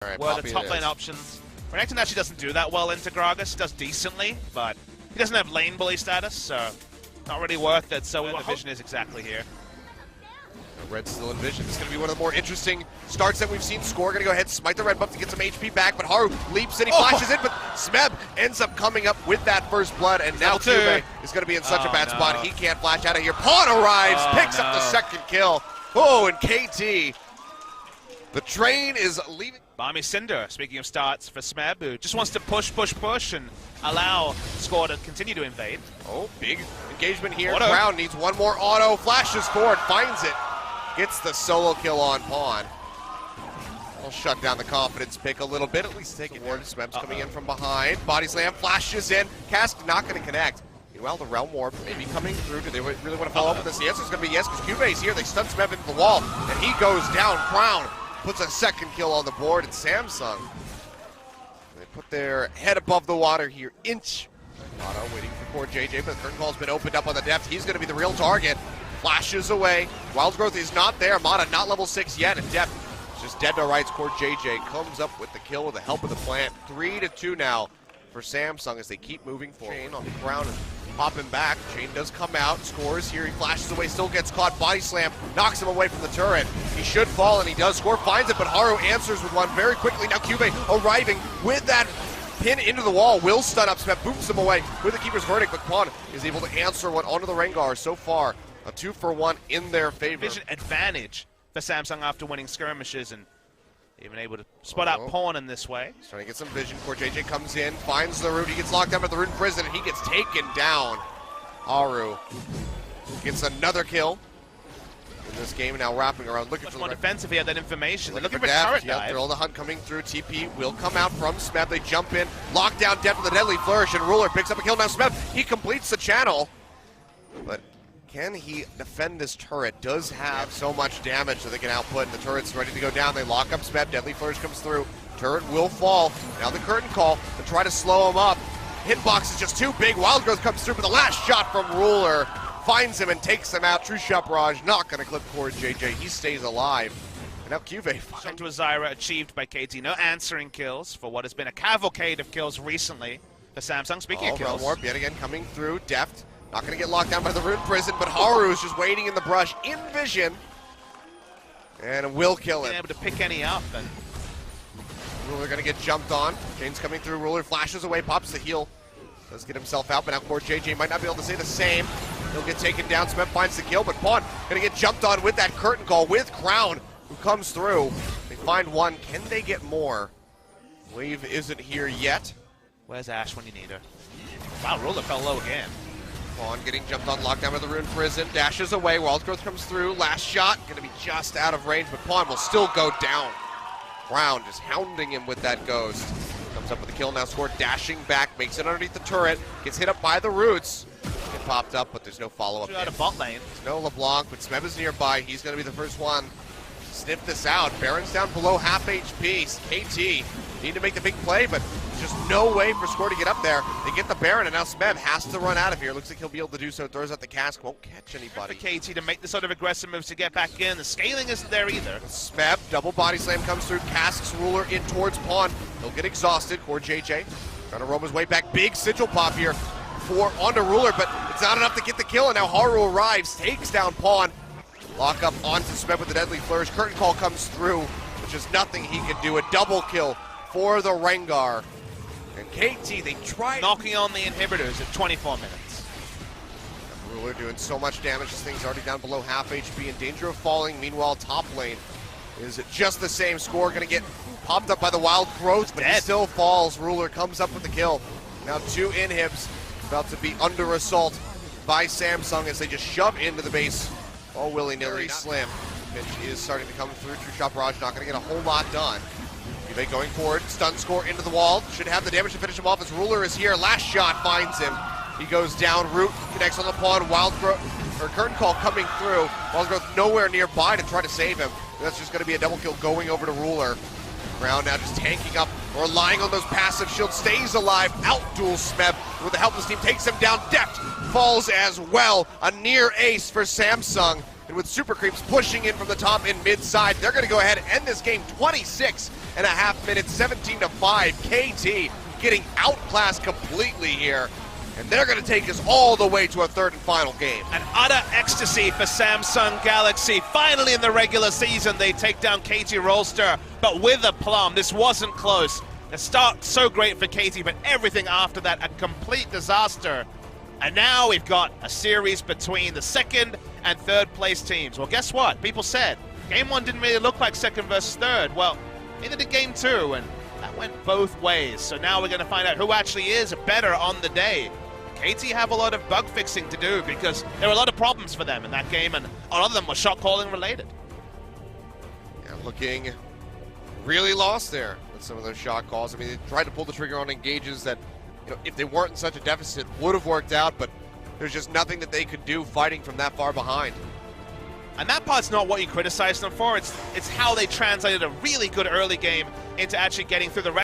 Right, were the top lane options. Renekton actually doesn't do that well into Gragas. He does decently, but he doesn't have lane bully status, so not really worth it. So the vision is exactly here. Red's still in vision. This is going to be one of the more interesting starts that we've seen. Score going to go ahead, smite the red buff to get some HP back, but Haru leaps in, he flashes in, but Smeb ends up coming up with that first blood, and now Cube is going to be in such a bad spot. He can't flash out of here. Pawn arrives, picks up the second kill. Oh, and KT, the train is leaving. Barmy Cinder, speaking of starts for Smeb, who just wants to push, and allow Score to continue to invade. Oh, big engagement here. Crown needs one more auto, flashes forward, finds it. Gets the solo kill on Pawn. I'll shut down the confidence pick a little bit, at least take it forward. Smeb's coming in from behind. Body slam, flashes in. Cast not going to connect. Meanwhile, the Realm Warp maybe coming through. Do they really want to follow up with this? The answer is going to be yes, because Cube's here. They stun Smeb into the wall, and he goes down. Crown puts a second kill on the board, and Samsung, they put their head above the water here. Inch. Otto waiting for poor JJ, but the curtain call's been opened up on the depth. He's going to be the real target. Flashes away. Wild Growth is not there. Mata not level 6 yet, and Depth is just dead to rights. Core JJ comes up with the kill with the help of the plant. 3-2 now for Samsung as they keep moving forward. Chain on the ground and popping back. Chain does come out, scores here. He flashes away, still gets caught. Body slam knocks him away from the turret. He should fall, and he does. Score finds it, but Haru answers with one very quickly. Now Cube arriving with that pin into the wall. Will stun up Smeb, booms him away with the Keeper's Verdict, but Pawn is able to answer one onto the Rengar. So far, a 2-for-1 in their favor. Vision advantage for Samsung after winning skirmishes and even able to spot out Pawn in this way. He's trying to get some vision. Core JJ comes in, finds the root. He gets locked up at the Rune Prison, and he gets taken down. Haru gets another kill in this game, now wrapping around, looking much for more the defensive. He had that information. They're looking for Depth. turret dive. They're all the hunt coming through. TP will come out from Smeb. They jump in, lock down Depth with a deadly flourish, and Ruler picks up a kill. Now Smeb, he completes the channel, but can he defend this turret? Does have so much damage that they can output, and the turret's ready to go down. They lock up Smeb. Deadly Flourish comes through. Turret will fall. Now the curtain call to try to slow him up. Hitbox is just too big. Wild Growth comes through, but the last shot from Ruler finds him and takes him out. True Shot Barrage not going to clip Core JJ. He stays alive. And now Cube Shot to a Zyra achieved by KT. No answering kills for what has been a cavalcade of kills recently for Samsung. Speaking of kills. Warp yet again coming through. Deft. Not going to get locked down by the Rune Prison, but Haru is just waiting in the brush, in vision, and will kill him. Being able to pick any up, and Ruler going to get jumped on. Jane's coming through. Ruler flashes away, pops the heal, does get himself out, but now Core JJ might not be able to say the same. He'll get taken down. Smeb finds the kill, but Pawn going to get jumped on with that curtain call with Crown, who comes through. They find one. Can they get more? Wave isn't here yet. Where's Ashe when you need her? Wow, Ruler fell low again. Pawn getting jumped on, lockdown by the Rune Prison, dashes away, Wild Growth comes through, last shot, gonna be just out of range, but Pawn will still go down. Crown just hounding him with that Ghost. Comes up with a kill now, Score dashing back, makes it underneath the turret, gets hit up by the roots. Get popped up, but there's no follow-up. Out of bot lane. There's no LeBlanc, but Smeb is nearby, he's gonna be the first one. Sniff this out, Baron's down below half HP, KT need to make the big play, but just no way for Score to get up there. They get the Baron, and now Smeb has to run out of here. Looks like he'll be able to do so. Throws out the cask, won't catch anybody. For KT to make the sort of aggressive moves to get back in. The scaling isn't there either. Smeb, double body slam comes through. Casks Ruler in towards Pawn. He'll get exhausted. Core JJ trying to roam his way back. Big sigil pop here for onto Ruler, but it's not enough to get the kill. And now Haru arrives, takes down Pawn. Lock up onto Smeb with the deadly flourish. Curtain call comes through, which is nothing he can do. A double kill for the Rengar. And KT, they tried knocking on the inhibitors at 24 minutes. Ruler doing so much damage. This thing's already down below half HP, in danger of falling. Meanwhile, top lane is just the same. Score going to get popped up by the Wild Growth, but he still falls. Ruler comes up with the kill. Now 2 inhibs about to be under assault by Samsung as they just shove into the base all willy-nilly. Slim. Pitch is starting to come through. True Shot Barrage not going to get a whole lot done. Cube going forward, stun Score into the wall. Should have the damage to finish him off as Ruler is here. Last shot finds him. He goes down. Root connects on the Pawn. Wild Growth, or Curtain Call coming through. Wild Growth nowhere nearby to try to save him. And that's just going to be a double kill going over to Ruler. Crown now just tanking up, relying on those passive shields. Stays alive. Out-duels Smeb with the helpless team. Takes him down. Deft falls as well. A near ace for Samsung. And with Super Creeps pushing in from the top in mid-side, they're going to go ahead and end this game 26.5 minutes, 17-5. KT getting outclassed completely here. And they're going to take us all the way to a third and final game. An utter ecstasy for Samsung Galaxy. Finally in the regular season, they take down KT Rolster, but with aplomb. This wasn't close. The start so great for KT, but everything after that, a complete disaster. And now we've got a series between the second and third place teams. Well, guess what? People said game one didn't really look like second versus third. Well, neither did game two, and that went both ways. So now we're going to find out who actually is better on the day. KT have a lot of bug fixing to do because there were a lot of problems for them in that game, and a lot of them were shot calling related. Yeah, looking really lost there with some of those shot calls. I mean, they tried to pull the trigger on engages that, you know, if they weren't in such a deficit, would have worked out, but there's just nothing that they could do fighting from that far behind. And that part's not what you criticize them for. It's how they translated a really good early game into actually getting through the rest.